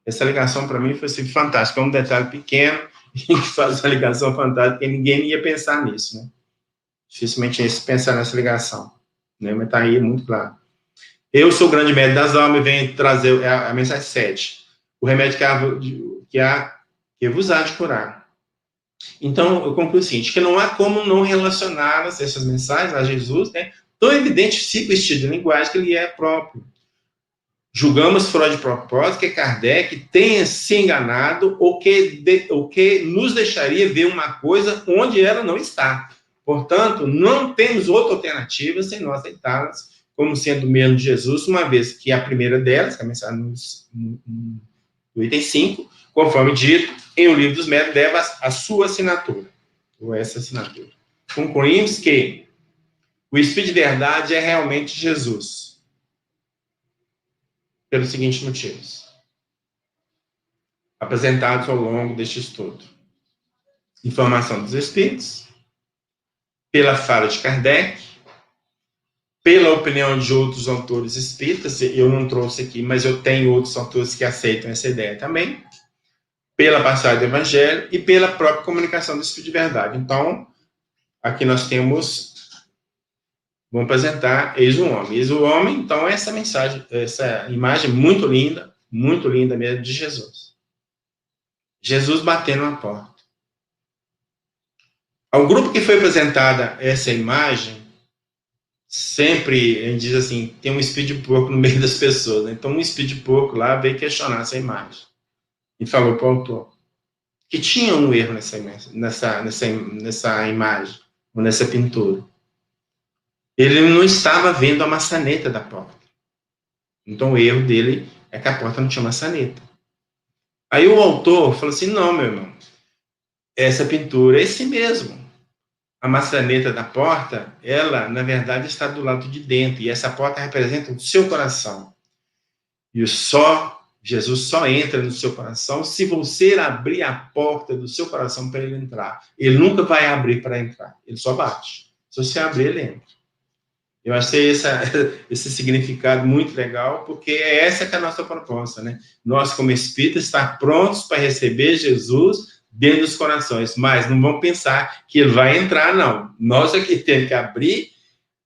Essa ligação, para mim, foi assim, fantástica. É um detalhe pequeno que faz uma ligação fantástica, porque ninguém ia pensar nisso, né? Dificilmente ia pensar nessa ligação. Né? Mas está aí muito claro. Eu sou o grande médico das almas e venho trazer a mensagem 7. O remédio que vos há de curar. Então, eu concluo o seguinte, que não há como não relacionar essas mensagens a Jesus, né? Tão evidente fica o estilo de linguagem que ele é próprio. Julgamos fora de propósito que Kardec tenha se enganado ou que nos deixaria ver uma coisa onde ela não está. Portanto, não temos outra alternativa sem nós aceitá-las como sendo o mesmo de Jesus, uma vez que a primeira delas, que é a mensagem no item 5, conforme dito, em O Livro dos Médiuns, leva a sua assinatura, ou essa assinatura. Concluímos que o Espírito de Verdade é realmente Jesus. Pelos seguintes motivos, apresentados ao longo deste estudo. Informação dos Espíritos, pela fala de Kardec, pela opinião de outros autores espíritas, eu não trouxe aqui, mas eu tenho outros autores que aceitam essa ideia também, pela passagem do Evangelho e pela própria comunicação do Espírito de Verdade. Então, aqui nós temos, vamos apresentar, eis o homem. Eis o homem, então, essa mensagem, essa imagem muito linda mesmo, de Jesus. Jesus batendo na porta. Ao grupo que foi apresentada essa imagem, sempre, a gente diz assim, tem um espírito de porco no meio das pessoas. Né? Então, um espírito de porco lá veio questionar essa imagem. E falou para o autor que tinha um erro nessa imagem, ou nessa pintura. Ele não estava vendo a maçaneta da porta. Então, o erro dele é que a porta não tinha maçaneta. Aí o autor falou assim, não, meu irmão, essa pintura é esse mesmo. A maçaneta da porta, ela, na verdade, está do lado de dentro, e essa porta representa o seu coração. E Jesus só entra no seu coração se você abrir a porta do seu coração para ele entrar. Ele nunca vai abrir para entrar, ele só bate. Se você abrir, ele entra. Eu achei esse significado muito legal, porque é essa que é a nossa proposta, né? Nós, como espíritas, estar prontos para receber Jesus dentro dos corações, mas não vamos pensar que ele vai entrar, não. Nós é que temos que abrir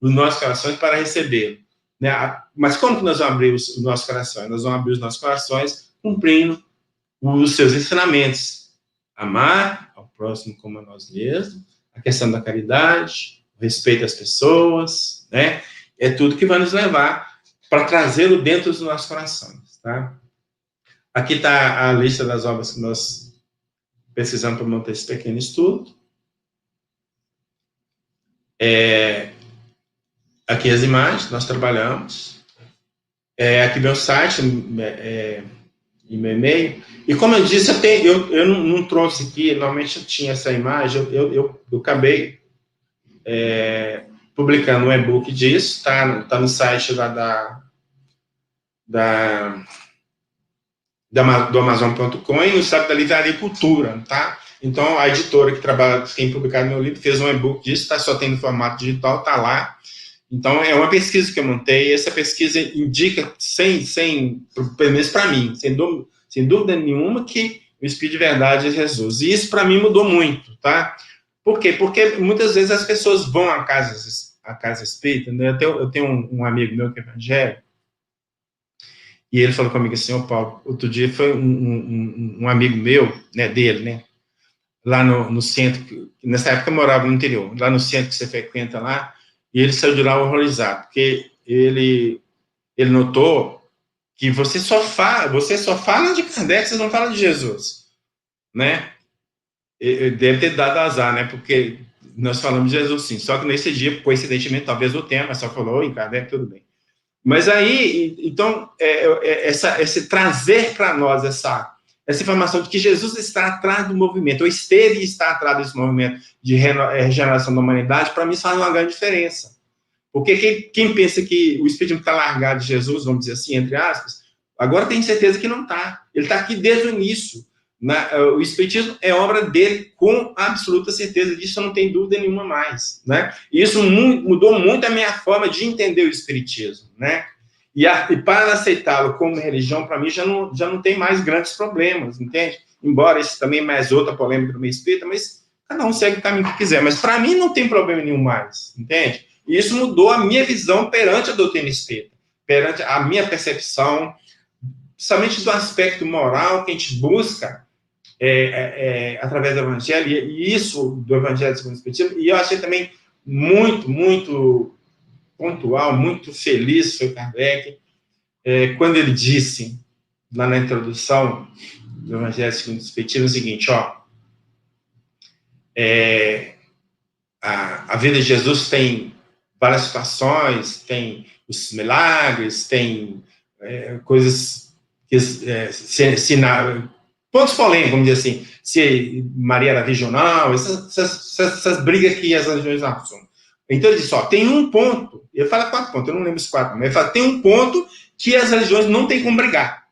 os nossos corações para recebê-lo. Né? Mas como que nós vamos abrir os nossos corações? Nós vamos abrir os nossos corações cumprindo os seus ensinamentos. Amar ao próximo como a nós mesmos, a questão da caridade, o respeito às pessoas, né? É tudo que vai nos levar para trazê-lo dentro dos nossos corações, tá? Aqui está a lista das obras que nós pesquisamos para montar esse pequeno estudo. Aqui as imagens, nós trabalhamos. Aqui meu site e meu e-mail. E como eu disse, eu não trouxe aqui, normalmente eu tinha essa imagem, eu acabei publicando um e-book disso, tá no site lá do Amazon.com e no site da Livraria Cultura, tá? Então, a editora que tem publicado meu livro fez um e-book disso, só tem no formato digital, tá lá. Então, é uma pesquisa que eu montei, e essa pesquisa indica, pelo menos para mim, sem dúvida nenhuma, que o Espírito de Verdade é Jesus. E isso, para mim, mudou muito, tá? Por quê? Porque muitas vezes as pessoas vão à casa espírita, né? Eu tenho um amigo meu que é evangélico, e ele falou comigo assim, Paulo, outro dia foi um amigo meu, né, dele, né, lá no centro, nessa época eu morava no interior, lá no centro que você frequenta lá, e ele saiu de lá horrorizado, porque ele notou que você só fala de Kardec, você não fala de Jesus, né? Ele deve ter dado azar, né? Porque nós falamos de Jesus sim, só que nesse dia, coincidentemente, talvez o tema, só falou em Kardec, tudo bem. Mas aí, então, esse trazer para nós essa informação de que Jesus está atrás do movimento, ou esteve e está atrás desse movimento de regeneração da humanidade, para mim isso faz uma grande diferença. Porque quem pensa que o Espiritismo está largado de Jesus, vamos dizer assim, entre aspas, agora tem certeza que não está. Ele está aqui desde o início. O Espiritismo é obra dele, com absoluta certeza disso, eu não tenho dúvida nenhuma mais, né? E isso mudou muito a minha forma de entender o Espiritismo, né? E para aceitá-lo como religião, para mim, já não tem mais grandes problemas, entende? Embora isso também é mais outra polêmica do meio espírita, mas cada um segue o caminho que quiser. Mas para mim não tem problema nenhum mais, entende? E isso mudou a minha visão perante a doutrina espírita, perante a minha percepção, somente do aspecto moral que a gente busca através do Evangelho, e isso do Evangelho segundo o Espiritismo, e eu achei também muito, muito pontual, muito feliz, foi Kardec, quando ele disse, lá na introdução do Evangelho segundo o Espiritismo, o seguinte, a vida de Jesus tem várias situações, tem os milagres, tem coisas que pontos polêmicos, vamos dizer assim, se Maria era regional, essas brigas que as religiões assumem. Então ele diz, tem um ponto, ele fala 4 pontos, eu não lembro os 4, mas ele fala, tem um ponto que as religiões não têm como brigar.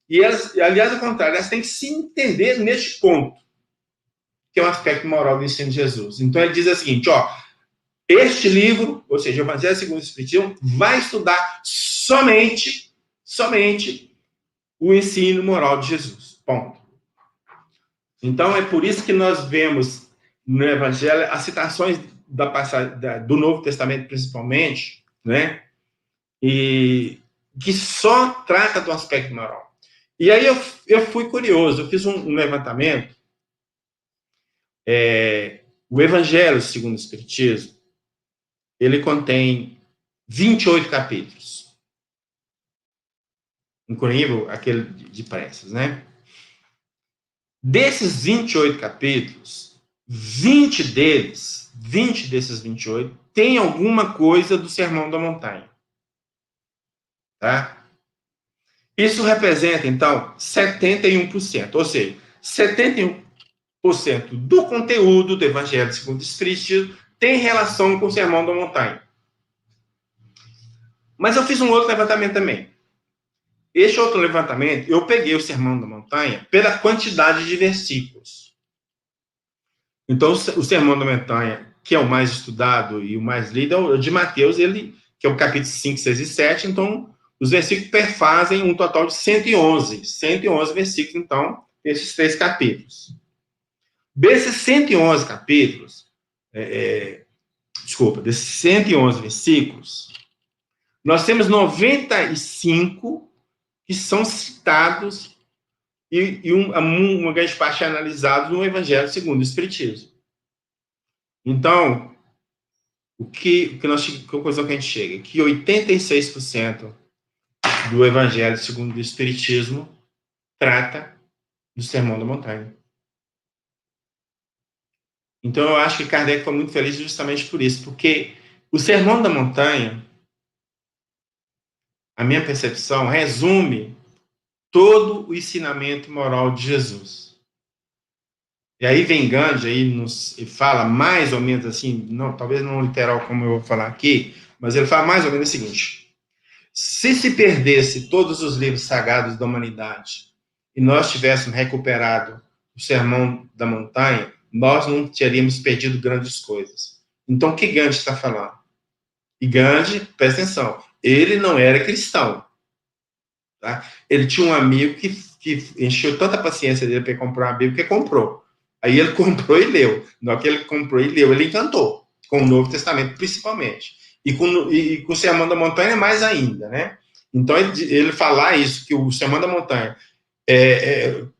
E elas, aliás, ao contrário, elas têm que se entender neste ponto, que é o aspecto moral do ensino de Jesus. Então ele diz o seguinte, este livro, ou seja, o Evangelho segundo o Espiritismo, vai estudar somente o ensino moral de Jesus. Ponto. Então, é por isso que nós vemos no Evangelho as citações do Novo Testamento, principalmente, né? E que só trata do aspecto moral. E aí eu fui curioso, eu fiz um levantamento. O Evangelho segundo o Espiritismo, ele contém 28 capítulos, incluindo aquele de preces, né? Desses 28 capítulos, 20 desses 28, tem alguma coisa do Sermão da Montanha. Tá? Isso representa, então, 71%. Ou seja, 71% do conteúdo do Evangelho segundo o Espiritismo tem relação com o Sermão da Montanha. Mas eu fiz um outro levantamento também. Este outro levantamento, eu peguei o Sermão da Montanha pela quantidade de versículos. Então, o Sermão da Montanha, que é o mais estudado e o mais lido, é o de Mateus, que é o capítulo 5, 6 e 7. Então, os versículos perfazem um total de 111. 111 versículos, então, esses 3 capítulos. Desses 111 capítulos, desses 111 versículos, nós temos 95 que são citados e uma grande parte é analisado no Evangelho segundo o Espiritismo. Então, que conclusão que a gente chega? Que 86% do Evangelho segundo o Espiritismo trata do Sermão da Montanha. Então, eu acho que Kardec foi muito feliz justamente por isso, porque o Sermão da Montanha, a minha percepção, resume todo o ensinamento moral de Jesus. E aí vem Gandhi e fala mais ou menos assim, não, talvez não literal como eu vou falar aqui, mas ele fala mais ou menos o seguinte: se perdesse todos os livros sagrados da humanidade e nós tivéssemos recuperado o Sermão da Montanha, nós não teríamos perdido grandes coisas. Então, o que Gandhi está falando? E Gandhi, presta atenção, ele não era cristão. Tá? Ele tinha um amigo que encheu tanta paciência dele para comprar uma Bíblia que comprou. Aí ele comprou e leu. Na hora que ele comprou e leu, ele encantou, com o Novo Testamento principalmente. E com o Sermão da Montanha mais ainda, né? Então, ele falar isso, que o Sermão da Montanha,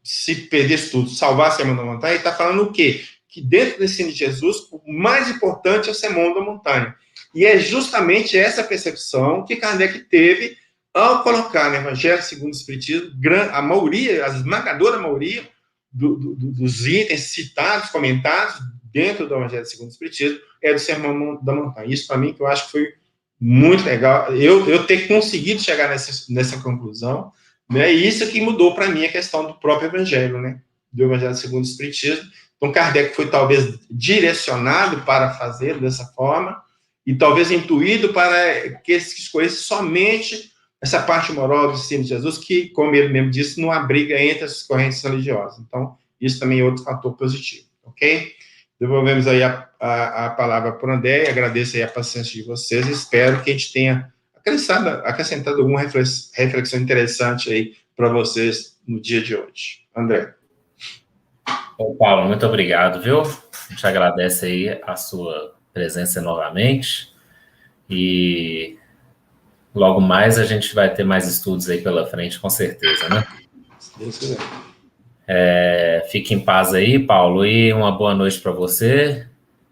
se perdesse tudo, salvar o Sermão da Montanha, ele está falando o quê? Que dentro do ensino de Jesus, o mais importante é o Sermão da Montanha. E é justamente essa percepção que Kardec teve ao colocar no Evangelho segundo o Espiritismo, a maioria, a esmagadora maioria dos itens citados, comentados dentro do Evangelho segundo o Espiritismo, é do Sermão da Montanha. Isso, para mim, que eu acho que foi muito legal, eu ter conseguido chegar nessa conclusão, né? E isso que mudou para mim a questão do próprio Evangelho, né? Do Evangelho segundo o Espiritismo. Então, Kardec foi talvez direcionado para fazer dessa forma, e talvez intuído para que ele escolhesse somente essa parte moral do ensino de Jesus, que, como ele mesmo disse, não há briga entre as correntes religiosas. Então, isso também é outro fator positivo, ok? Devolvemos aí a palavra para o André, agradeço aí a paciência de vocês, e espero que a gente tenha acrescentado alguma reflexão interessante aí para vocês no dia de hoje. André. Bom, Paulo, muito obrigado, viu? A gente agradece aí a sua presença novamente, e logo mais a gente vai ter mais estudos aí pela frente, com certeza, né? Se Deus quiser. Fique em paz aí, Paulo, e uma boa noite para você,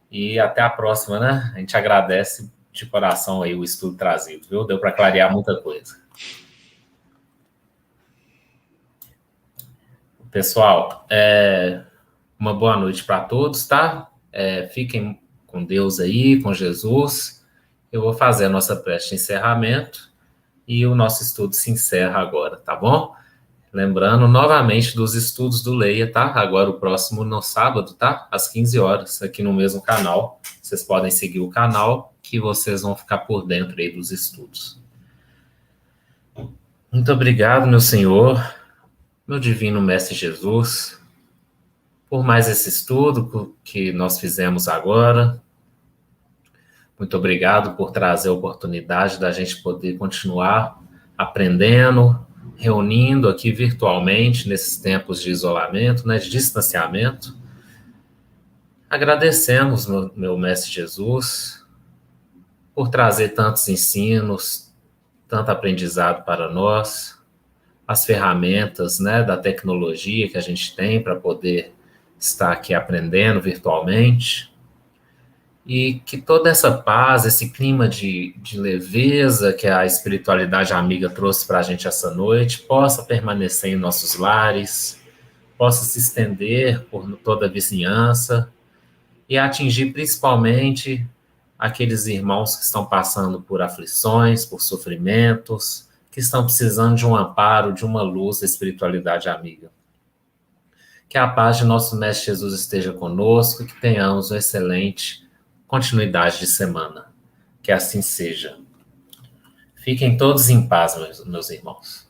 e até a próxima, né? A gente agradece de coração aí o estudo trazido, viu? Deu para clarear muita coisa. Pessoal, uma boa noite para todos, tá? Fiquem com Deus aí, com Jesus. Eu vou fazer a nossa prece de encerramento e o nosso estudo se encerra agora, tá bom? Lembrando novamente dos estudos do Leia, tá? Agora o próximo no sábado, tá? Às 15 horas, aqui no mesmo canal. Vocês podem seguir o canal, que vocês vão ficar por dentro aí dos estudos. Muito obrigado, meu Senhor, meu divino Mestre Jesus, por mais esse estudo que nós fizemos agora. Muito obrigado por trazer a oportunidade da gente poder continuar aprendendo, reunindo aqui virtualmente nesses tempos de isolamento, né, de distanciamento. Agradecemos, meu Mestre Jesus, por trazer tantos ensinos, tanto aprendizado para nós, as ferramentas, né, da tecnologia que a gente tem para poder estar aqui aprendendo virtualmente. E que toda essa paz, esse clima de leveza que a espiritualidade amiga trouxe para a gente essa noite, possa permanecer em nossos lares, possa se estender por toda a vizinhança e atingir principalmente aqueles irmãos que estão passando por aflições, por sofrimentos, que estão precisando de um amparo, de uma luz da espiritualidade amiga. Que a paz de nosso Mestre Jesus esteja conosco e que tenhamos uma excelente continuidade de semana. Que assim seja. Fiquem todos em paz, meus irmãos.